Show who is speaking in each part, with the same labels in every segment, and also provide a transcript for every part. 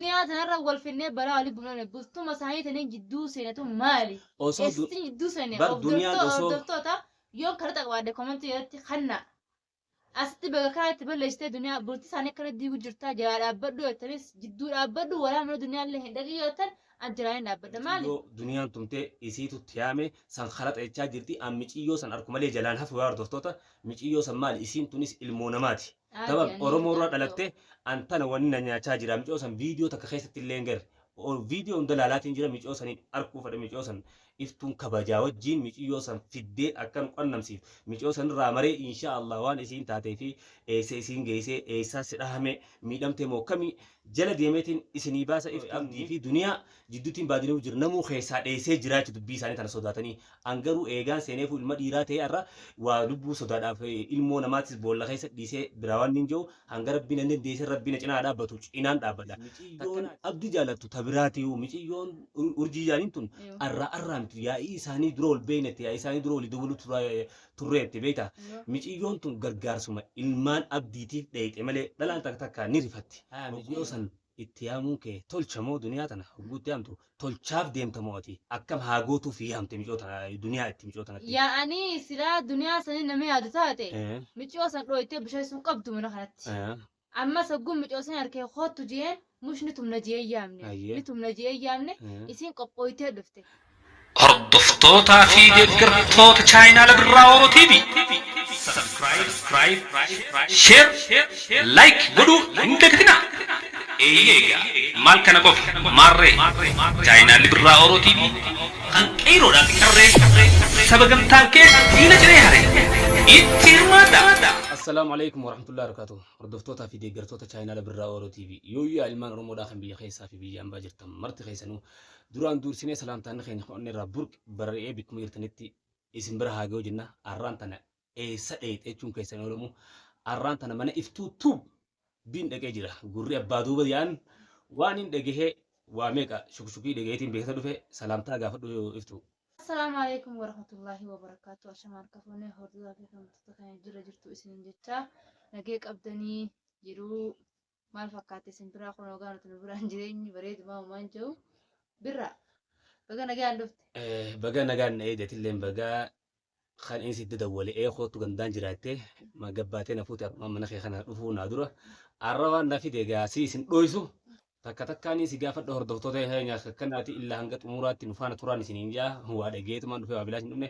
Speaker 1: دنيا تنرى والفنة بلا علي بنا بستو مساهي تنين جدو سنة مالي استين جدو سنة
Speaker 2: بر دنيا
Speaker 1: أو دفتو تا يوم كرت أقوى كومنت يرتي خنا أستي بقى كانت تبلش تي دنيا بولتي سانة كرت ديو جرتا جال أبدو يتمس جدو أبدو ولا من الدنيا اللي هندقي يوتن أنجرين أبدا مالي
Speaker 2: دنيا تمتى إسيتو تيامه سان خلط إيجا جرتي أم ميجيو سان أركمالي جلال هف وار دوستوتا ميجيو سان مال إسين تونس المونماتي تمام أورمورا دلكته أنتنا وننا نياچا جرا ميجيو سان فيديو تكخيست اللينجر أو فيديو اندلالات إنجرا ميجيو سان أركو فد ميجيو سان إفتون كباجاو جين ميجيو سان فيدي أكن قنمسي ميجيو سان رامري إن شاء الله وان إسين تاتي في إسين جيسي إيسا سرهمه ميدمته موكمي جل ديمتين إسني باسا إف أبدي في دنيا جدوتين بادنو جرنمو خيسا ديسي جراج دبي ساني تانا صداتني أنغرو إيغان سينيفو المديراتي أرى ولبو صدادا في إلمو نماتس بولا خيسا ديسي براوان نينجو هنغر بينن ديسي ربنا جنا دا بطوش إنان دابدا تكن أبدي جالتو تبراتيو ميشيون أرجي جانينتون أرى يا إيساني درول بينت يا إيساني درول دولو تريت بيتا ميشيون تون غرغارسوما إلمان أبديتي ديت إمالي دلان تكتاكا نيرفتي ميشيون اتيامون كي تولشمو دنيا تنا وجود يامتو تولشاف ديمتموتي أكم هاجوتو في يامتي ميجوتنا دنيا اتميجوتنا
Speaker 1: يعني سلا دنيا سنين نمي عدتاتي ميجوسن رويتي بشي سن قبضو من خنت أما سقوم ميجوسن يركي خوتو جين مش نتم نجي أيامني نتم نجي أيامني يسين قبويتي دفتي
Speaker 3: هردفتوتا في دقرتوتا تشاينا لبراورو تيبي سبسكرايب شير لايك بدو هندكتنا إيجا مال كنا قف مارة تشاينا لبراورو تيبي أنكيرو دا كرر سبقم تانكي دينا جري هاري
Speaker 2: السلام عليكم ورحمة الله وبركاته هردفتوتا في دقرتوتا تشاينا لبراورو تيبي يويا المان رمو داخل بي خيسا في بيجان باجرتم مرت خيسانو duraan dursine salaamtaan keenya qonni irraa burq barree bikkuma jirtanitti isin bira haa ga'u jenna arraan tana eessa dheeyite jechuun keessan oolamu arraan tana mana iftuu tuub biin dhaqee jira gurri abbaa duuba yaan waan hin dhagahee waa meeqa shukushukii dhagayeetiin beekata dhufe salaamtaa gaafadhu iftuu.
Speaker 1: السلام عليكم ورحمة الله وبركاته أشمار كفوني هردوها في كم تتخيل جرجرتو إسنين جتا نجيك أبدني جرو ما الفكاتي سنبرا خلنا وقانا تنبرا جريني بريد ما ومانجو برا بقى نجان دفت
Speaker 2: بقى نجان إيه اللين بقى خان إنسي تدولي خوتو جندان جراته ما جباتنا فوتر ما منخي خنا رفونا درة عرّوان نافي دجا سيسن دويسو تكتكاني سجافة دهور دكتور هاي كناتي إلا هنگت أمورات نفانا تراني سنينجا هو ada جيت ما نفهم بلاش نمنه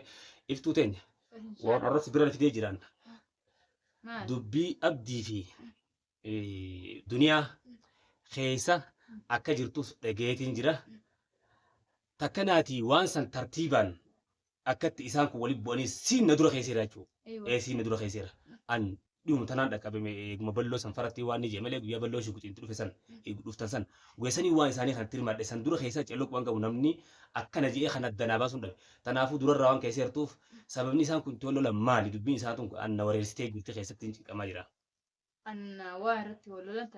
Speaker 2: إفتوتين والرأس برا في جيران دبي أبدي في دنيا خيسة أكجرتوس دجيتين جرا تكناتي وانسان ترتيبا أكت إسانك ولي بوني سين ندرو خيسيرا جو سين ندرو خيسيرا أن يوم تنان دك أبي مبلو سنفرتي واني جملة يا بلو شو كتير تروح فسان يقولون سان ويساني وان إنساني خنتير ما دسان دور خيسة جلوك وانك ونمني أكنا جي خنا الدنابا سندل تنافو دور الروان كيسير توف سبب نيسان كنت ولا لما لدبين ساتون أن نوري ستيج بتخيسة تنجي كما جرا
Speaker 1: أن وارت ولا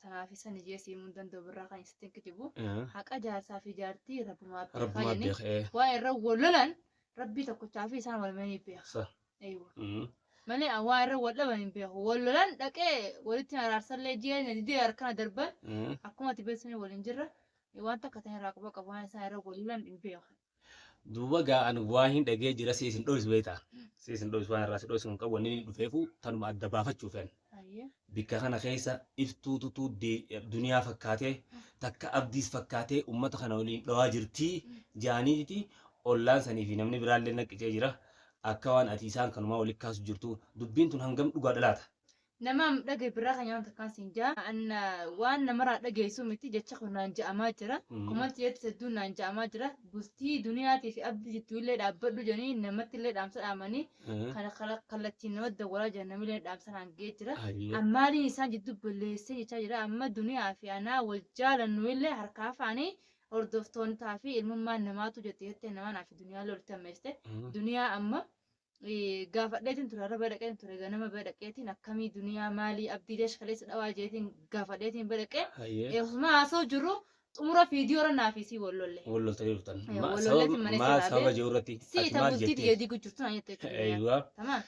Speaker 1: تنافسا نجيسي من دندو برا يستين كتبو حق أجار سافي جارتي رب ما بيخ وين رو ولا ربي تكو تعرفي سان ولا ماني بيخ
Speaker 2: صح
Speaker 1: أيوة مالي أوائل ولا ماني بيخ ولا لك ولتي أرسل لي جي ندي أركان دربا أكون تبصني ولا نجرة وانت كتير راكبة كمان ساير ولا بيخ
Speaker 2: دوبا جا أنا واهين دقيقة جرا سيسن دوس بيتا سيسن دوس واهين راس دوس من كوني دفعوا تنو أدبا فتشوفن بكهنا خيسة إفتو دي دنيا فكاته تك أبديس فكاته أمة خنولين لواجرتي جانيتي أولان سني في نمني برال لنا كجيرة أكوان أتيسان كانوا ولي كاس جرتو دبين تنهنجم لقادلات
Speaker 1: نمام دقي برا خيان تكان سنجا أن وان نمرة دقي سومتي جتشخ نانجا أماجرة كمان تيجي تسدون نانجا أماجرة بستي دنيا تيجي أبدي تولد أبدو جاني نمت اللي دامس أماني خلتي نود ولا جنامي دامس عنجيجرة أما لي إنسان جدو بلسي يتجرا أما دنيا في أنا والجال نويل هركاف عني أردفتون تعرفي المما نماتو جتيت نمان في دنيا لور تمسته دنيا أما gaafadheetiin ture har'a badhaqeen ture ganama badhaqeetiin akkamii duniyaa maalii abdiileesh kaleessa dhawaa jeetiin gaafadheetiin badhaqee eegsuma haasoo jiru xumura fiidiyoo irra naafisii wallolle.
Speaker 2: Wallolta jirtan.
Speaker 1: Maa
Speaker 2: sababa jirurratti.
Speaker 1: Siita bultii xiyya diigu jirtu naan jettee
Speaker 2: Eeywa.
Speaker 1: Tamaan.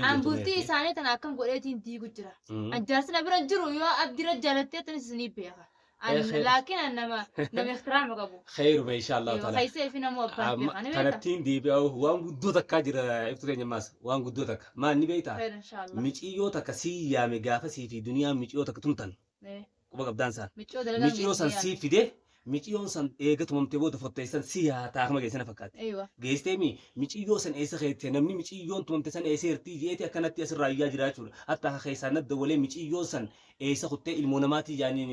Speaker 1: An bultii isaanii tana akkam godheetiin diigu jira. An jaarsina bira jiru yoo abdiira jaalattee tanis ni beeka. لكن أنا ما احترام قبو
Speaker 2: خير إن شاء الله
Speaker 1: أيوة
Speaker 2: تعالى
Speaker 1: خيسي فينا مو أبان بيخاني بيتا
Speaker 2: كانتين دي بيو وان قدوتك كاجر افترين يماس وان قدوتك ما نبيتا
Speaker 1: خير إن شاء الله
Speaker 2: ميجيوتك سي يا مغافسي في دنيا ميجيوتك تمتن
Speaker 1: إيه
Speaker 2: كوبا قبدانسا
Speaker 1: متشو دلقان
Speaker 2: ميجيو سان سي في ده ميجيو سان ايغت ممتبو تفتيسان سي ها تاخما جيسنا فكات
Speaker 1: أيوة
Speaker 2: geestemi miciyoo san eessa keettee namni miciyyoon tumamte san eessa hirtii jeeti akkanatti asirraa iyyaa jiraachuudha hatta keessaa nadda walee miciyyoo san eessa kuttee ilmoo namaatii jaaniin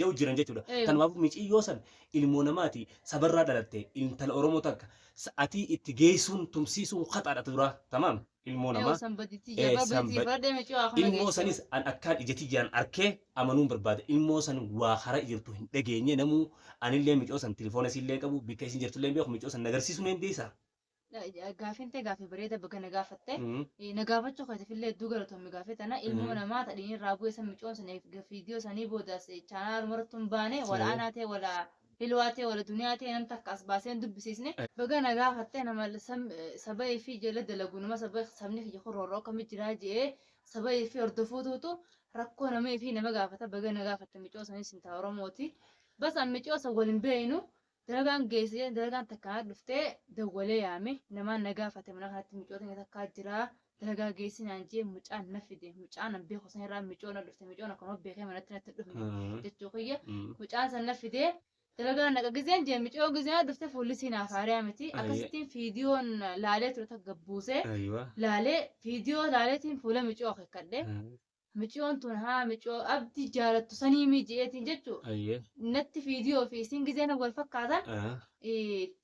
Speaker 2: jau jiran jechuudha kanaaf miciyyoo san ilmoo namaatii sabarraa dhalatte intala oromoo takka sa'atii itti geessuun tumsiisuun khaxaadha tura tamaam ilmoo namaa ilmoo sanis an akkaan ijati jiran arkee amanuun barbaada ilmoo san waa hara jirtu hin dhageenye namuu anillee micoo san telefoona isillee qabu bikka isin jirtullee beeku micoo san nagarsiisuu ni dandeessaa.
Speaker 1: gaafinte gaafi bareeda baga na gaafatte na gaafachuu keessa fillee hedduu galatoomii gaafetana ilmoo namaa tadhiin irraa bu'ee san micoon san viidiyoo sanii boodas chaanaal marattuun baane wala aanaa ta'e wala hilwaa ta'e wala duniyaa ta'e namni takka as baaseen dubbisiisne baga na gaafatte nama saba'ee fi jala dalagu nama sabni kiyya hororoo akkamit jiraa je'ee saba'ee fi hordofuutuutu rakkoo namee fi nama gaafata baga na gaafatte micoo sanis hin ta'a oromooti bas an micoo san waliin beeynu dalagaan geessee dalagaan takkaan dhuftee dawwalee yaame namaan na gaafate mana kanatti micoota takkaa jiraa dalagaa geessi naan jee mucaan na fide mucaan an beeku san irraa micoo na dhufte micoon akkuma beekee manatti natti dhufne jechuu kiyya mucaan san na fidee dalagaa naqa gizeen jee micoo gizeen dhufte fuulli siinaaf haariyaa miti akkasittiin fiidiyoon laalee ture takka gabbuusee laalee fiidiyoo laaleetiin fuula micoo keekkadhe micoon tun haa micoo abdi jaalattu sanii miji'eetiin jechuu natti fiidiyoo fi isin gizeen wal fakkaatan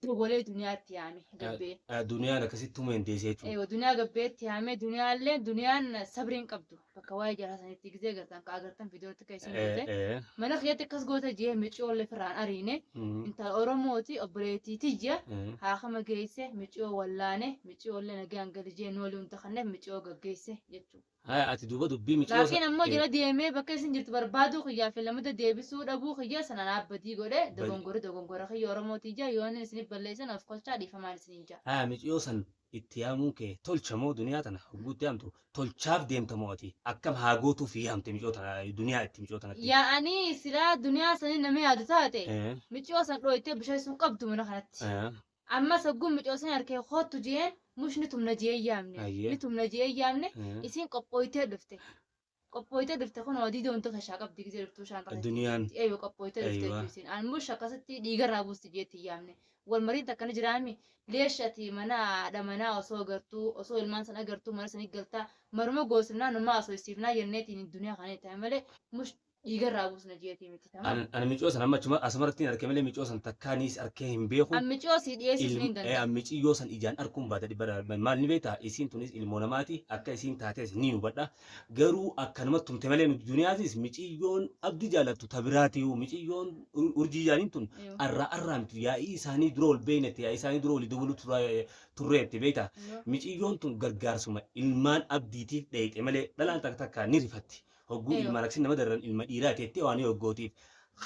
Speaker 1: dogolee duniyaatti yaame gabbee.
Speaker 2: Duniyaan akkasitti humna hin deessee jechuudha.
Speaker 1: Duniyaa gabbeetti yaame duniyaallee duniyaan sabriin qabdu bakka waa'ee jaalala sanitti gizee agartan ka agartan fiidiyootti kan isin goote mana kiyyatti akkas goota jee micoollee firaan ariine intala oromooti obboleettiiti ji'a haakama geesse micoo wallaane micoollee nagaan gadi jee noolii hunta kanneef micoo gaggeesse jechuudha.
Speaker 2: Ati duuba dubbii micoo.
Speaker 1: Laakiin ammoo jala deemee bakka isin jirtu barbaaduu kiyyaa fi lamada deebisuu dhabuu kiyyaa sana naabbadii godhe dogongora kiyya oromooti jaa yoon isin balleessan of kolchaa dhiifamaan isin jaa.
Speaker 2: Micoo san itti yaamuu kee tolchamoo duniyaa tana guutti yaamtu tolchaaf deemtamoo ati akkam haa gootuu fi yaamte micoo tana duniyaa itti micoo tanatti.
Speaker 1: Yaa'anii silaa duniyaa sanii nama yaadu taate micoo san dhooytee bishaan sun qabdu mana kanatti. Amma sagguun micoo san harkee hoottu jeen mushni tumna jee yaamne ni tumna jee yaamne isin qophooytee dhufte. Qophooytee dhufte kun odii doonto kashaa qabdi gizee dhuftuu shaan qabdi.
Speaker 2: Duniyaan.
Speaker 1: Eeyyuu qophooytee dhufte isin ammush akkasitti dhiigarraa buusti jeetti yaamne. Wal mariin takkana jiraami leeshati mana dhamanaa osoo agartuu osoo ilmaan san agartuu mana sanii galtaa maruma goosifnaa numaa osoo isiifnaa jenneetiin duniyaa kana ta'e malee mush dhiigarraa buusna jeetii miti tamaa.
Speaker 2: Ani micoo san amma asumarratti argee malee micoo san takkaanis argee hin beeku.
Speaker 1: An micoo si dhiyeessis ni danda'a.
Speaker 2: An miciyoo san ijaan arguun baata dhibba maal ni beektaa isiin tunis ilmoo namaati akka isiin taates ni hubadha garuu akkanumatti tumte malee duniyaatis miciyoon abdii jaalattu tabiraatiyu miciyoon urjii jaaniin tun arraa miti yaa'ii isaanii dura ol beeynetti yaa'ii isaanii dura ol dabalu turreetti beektaa miciyoon tun gargaarsuma ilmaan abdiitiif dheeyite malee dhalaan takka ni rifatti. Hogguu ilma raksin nama darran ilma dhiiraa teettee waan hoggootiif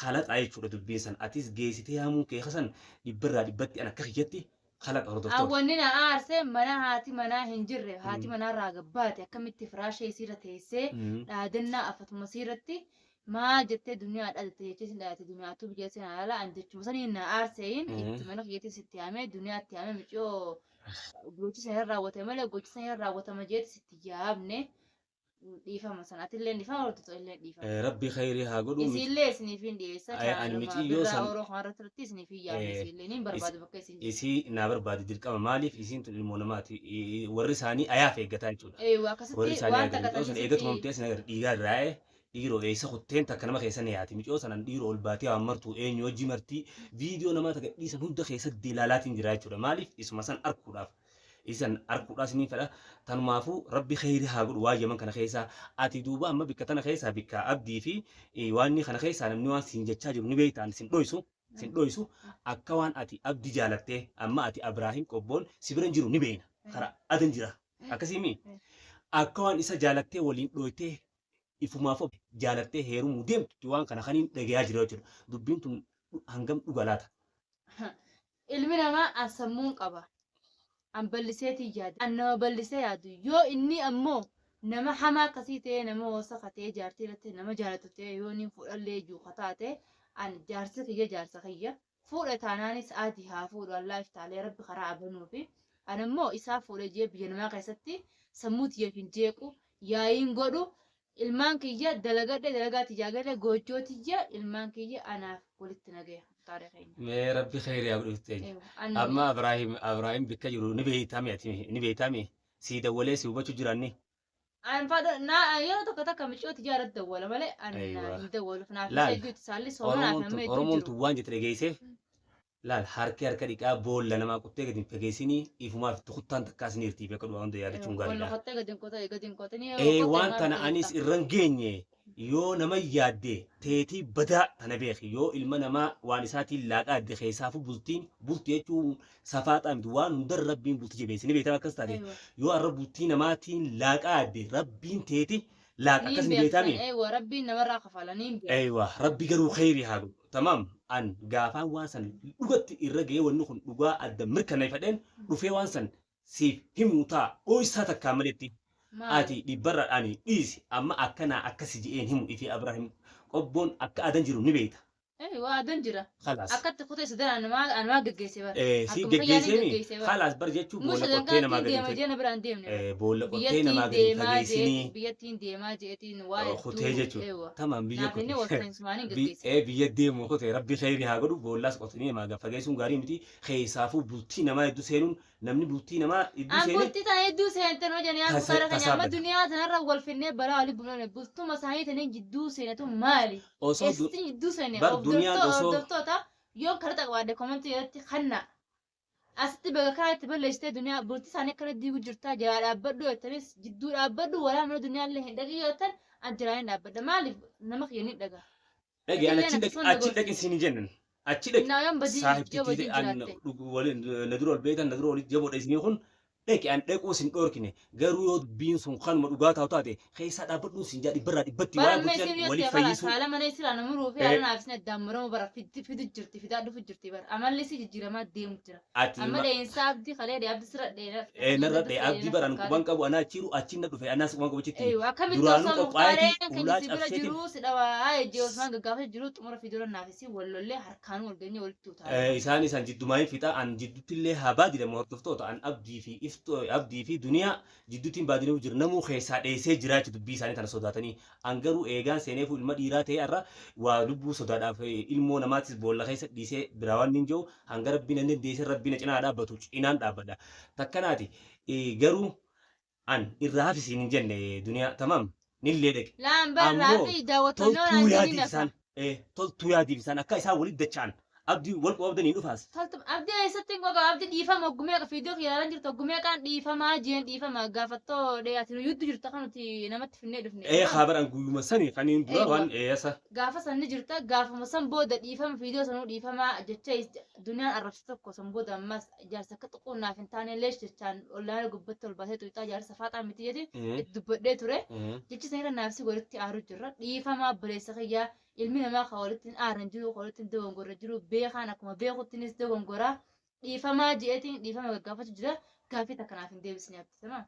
Speaker 2: khalaqa jechuudha dubbiin san atis geessitee yaamuu kee hasan dhibbarraa dhibbatti an akka kiyyatti khalaqa hordoftoota.
Speaker 1: Awwanni na aarsee mana haati manaa hin jirre haati manarraa gabbaate akkamitti firaashee isiirra teessee dhaadannaa afatuma isiirratti maa jettee duniyaa dhaadate jechee sin dhaadate duniyaatu biyya sin alaala an jechuma sanii na aarseeyin itti mana kiyyatti sitti yaamee duniyaatti yaamee micoo gochisa hin raawwate malee gochisa hin raawwatama jeetti sitti yaamne. dhiifama sanaatillee dhiifama hordoftoota illee dhiifama.
Speaker 2: Rabbi khayrii haa godhu.
Speaker 1: Isillee isiniif hin dhiyeessa. Ani miciyyoo san. Birraa oroo kanarratti isiniif hin yaadne isillee ni barbaadu bakka isin jirtu.
Speaker 2: Isii naa barbaadu dirqama maaliif isiin tun ilmoo namaati warri isaanii ayaaf eeggataa jechuudha.
Speaker 1: Akkasitti waan takka
Speaker 2: taasisu. Eeggatu mamtee isin agar dhiigaa irraa dhiiroo eessa kutteen takka nama keessa ni yaati micoo sanan dhiiroo ol baatee waan martuu eenyu hojii martii viidiyoo namaa takka dhiisan hunda keessatti ilaalaatiin jira jechuudha maaliif isuma san arguudhaaf. Isan arguudhaas ni fedha tanumaafu rabbi khayrii haa godhu waa yaman kana keessaa ati duuba amma bikka tana keessaa bikka abdii fi waan kana keessaa namni waan siin jechaa jiru ni beektaan sin dhoysu akka waan ati abdii jaalattee amma ati Abrahiim qobboon si bira jiru ni beekna karaa adan jira akkasimi akka waan isa jaalattee waliin dhoytee ifumaaf jaalattee heerumuu deemtu waan kana kaniin dhagayaa jira jechuudha dubbiin tun hangam dhuga laata.
Speaker 1: Ilmi namaa asammuun qaba. An balliseetii yaadu. An nama ballisee yaadu. Yoo inni ammoo nama hamaa akkasii ta'e nama wasaqa ta'e jaartii irratti nama jaalatu ta'e yoo inni fuudhallee juuqa taate ani jaarsa kiyya fuudha taanaanis ati haa fuudhu Allah iftaalee rabbi karaa abanuu fi ani immoo isaa fuudhee jee biyya namaa keessatti sammuu tiyyaaf hin jeequ yaa'iin godhu ilmaan kiyya dalagaa tijaagala goojjoo tiyya ilmaan kiyya anaaf walitti nagaya taaree keenya.
Speaker 2: Mee rabbi khayrii haa godhutte. Amma Ibrahim bikka jiru ni beeytame si dawwalee si hubachuu jiraanni.
Speaker 1: An fada na yeroo tokko takka micooti jaarat dawwala malee an hin dawwaluuf naaf jechuutti saalli soomanaa fi amma
Speaker 2: Oromoon tu waan jette dhageesseef laal harka dhiqaa boolla namaa quttee gadi fageessinii ifumaaf tukuttaan takkaas ni irtii beeku waan hundaa yaadachuun gaariidha. Waan kana anis irran geenye yoo nama yaadde teetii badaa tana beeki yoo ilma namaa waan isaatiin laaqaa adde keessaafu bultii jechuun safaaxaa miti waan hundarra rabbiin bultii jabeessini beektaa akkas taate yoo arra bultii namaatiin laaqaa adde rabbiin teeti laaqa akkas ni beektaami.
Speaker 1: Rabbiin namarraa kafalanii.
Speaker 2: Rabbi garuu khayrii haa godhu. Tamam an gaafaan waan san dhugatti irra ga'ee wanni kun dhugaa adda mirkaneeffadheen dhufee waan san siif himuu ta'a ooyisaa takkaa maletti. Ati dhibbarra ani dhiisi amma akkana akkasi je'een himu ifi Ibrahim qobboon akka adan jiru ni beekta.
Speaker 1: Waa adan jira. Akkatti kutee sadan anuma geggeessee bara.
Speaker 2: Si geggeessee khalaas bar jechuun boolla qottee namaa gadi. Boolla qottee namaa gadi fageessinii.
Speaker 1: Biyyattiin deemaa jeetiin waa
Speaker 2: kutee jechuudha. Tamam biyya biyya deemu kutee rabbi khayrii haa godhu boollas qottanii namaa gadi fageessuun gaarii miti keessaafuu bultii namaa hedduu seenuun namni bultii namaa hedduu seenee.
Speaker 1: Bultii tana hedduu seentan hojjan yaa kusaara kan amma duniyaa tanarra wal finnee balaa walii bulan bultuma isaanii tanii jidduu seenatu maali?
Speaker 2: Osoo
Speaker 1: jidduu seenee
Speaker 2: duniyaan osoo
Speaker 1: hordoftoota yoo kara xaqwaadde komantii irratti kanna asitti baga kaatti balleessitee duniyaa bultii isaanii akkana diigu jirtaa jalaa dhaabbadhu jettanis jidduu dhaabbadhu walaa mana duniyaallee hin dhagii yoo ta'an ajjiraan hin dhaabbadha maaliif nama kiyya ni dhaga.
Speaker 2: Dhagee achi dhaqin siin jennan achi dhaqi saahibtitti na dura ol beekan na dura ol jaboodha isinii kun dhaqi an dhaquu sin dhoorkine garuu yoo dubbiin sun kanuma dhugaa taa'u taate keessaa dhaabbadhuun sin jaa dhibbarraa dhibbatti waan bulchan waliif fayyisu.
Speaker 1: Saala mana isira nama muruu fi haala naaf sin addaan muramu bara fidu jirti fidaa dhufu jirti bara amalli si jijjiiramaa deemu jira. Amma dheensaa abdii kalee abdii sira dheeraa.
Speaker 2: Narra dhee abdii baraan quban qabu anaa achiiru achiin na dhufe anaas quban qabu achitti.
Speaker 1: Akkamitti osoo mukaareen kan sibira jiru si dhawaa ejjee osmaan gaggaafa jiru xumura fidura naafisi wallollee harkaan wal ganyee walitti utaala.
Speaker 2: Isaan jiddumaa fixa an jidduutti illee haa baadile hordoftoota an abdii fi duniyaa jidduutiin baadinuu jira namuu keessaa dheessee jiraachuu dubbii isaanii tana sodaatanii an garuu eegaan seeneefu ilma dhiiraa ta'e irra waa lubbuu sodaadhaaf ilmoo namaatis boolla keessa dhiisee biraa waan hin jiru hanga rabbiin inni deessee rabbiin cinaa dhaabbatu cinaan dhaabbadha takkanaati garuu an irraa hafisiin hin jenne duniyaa tamam nillee dhaqe.
Speaker 1: Laambarraa fi daawwatannoon
Speaker 2: toltuu yaadiif isaan akka isaan walitti dacha'an. Abdi wal qabdanii dhufaas.
Speaker 1: Abdi eessatti ngoga abdi dhiifama oggumee fiidoo kiyaalan jirtu oggumee kan dhiifamaa jeen dhiifama gaafattoo dheeyaatiin yuddu jirta kanuti namatti finnee dhufne.
Speaker 2: Khabaran guyyuma sani kaniin dura waan eessa.
Speaker 1: Gaafa sanni jirta gaafuma san booda dhiifama fiidoo sanuu dhiifama jecha duniyaan arrabsa tokko san booda ammas jaarsa akka xuquun naaf hin taane illee jechaan ollaan gubbatti ol baasee tuutaa jaarsa faaxaa miti jeeti itti dubbadhee ture. Jechi sanirra naafsi walitti aaru jirra dhiifama baleessa kiyyaa. Ilmi namaa kan walitti aaran jiru kan walitti dogongorra jiru beekaan akkuma beekuttinis dogongora dhiifamaa jeetiin dhiifama gaggaafatu jira gaaffii takkanaaf hin deebisne abdisamaa.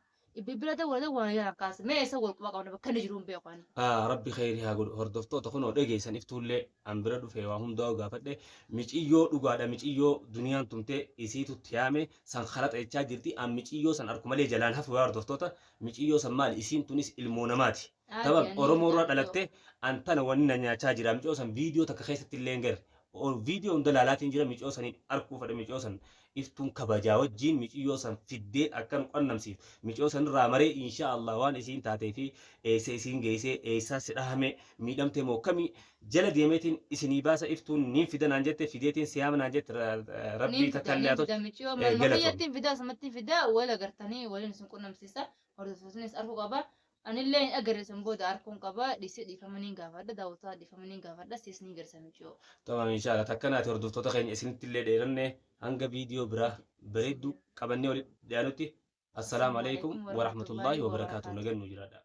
Speaker 1: Bira dawwalata waan yaran kaasa mee isa wal quba qabna bakka inni jiru hin beekan.
Speaker 2: Rabbi khayrii haa godhu hordoftoota kunoo dhageessan iftullee an bira dhufee waa hundaa gaafadhe miciyyoo dhugaadha miciyyoo duniyaan tumtee isiitutti yaame san khalaxa jechaa jirti an miciyyoo san arku malee jalaan hafu yaa hordoftoota miciyyoo san maali isiin tunis ilmoo namaati. Tamam Oromoo irraa dhalattee antana wanni na nyaachaa jira micoo san viidiyoo takka keessatti illee hin garre viidiyoo hunda laalaatiin jira micoo sanii arkuu fadha micoo san iftuun kabajaa wajjiin miciyyoo san fiddee akkan qonnamsiif micoo san irraa maree insha Allah waan isiin taatee fi eessa isiin geessee eessaa si dhahame miidhamtee moo kamii jala deemeetiin isinii baasa iftuun niin fidanaan jette fideetiin siyaama naan jette rabbii takkaan lee
Speaker 1: galatoon. Fidaa samatti fidaa wal agartanii waliin sun qunnamsiisa hordoftoonnis arkuu qaba. Anillee agarreessan booda arkuun qaba dhiisee dhiifamanii gaafadha daawwataa dhiifamanii gaafadha siisnii garsan jiru.
Speaker 2: Tamam inshallah takkanaati hordoftoota keenya isinitti illee dheerannee hanga viidiyoo biraa bareedduu qabannee walitti dhiyaanutti. Assalaamu alaikum wa rahmatullahi wa barakaatuh nagannu jiraadha.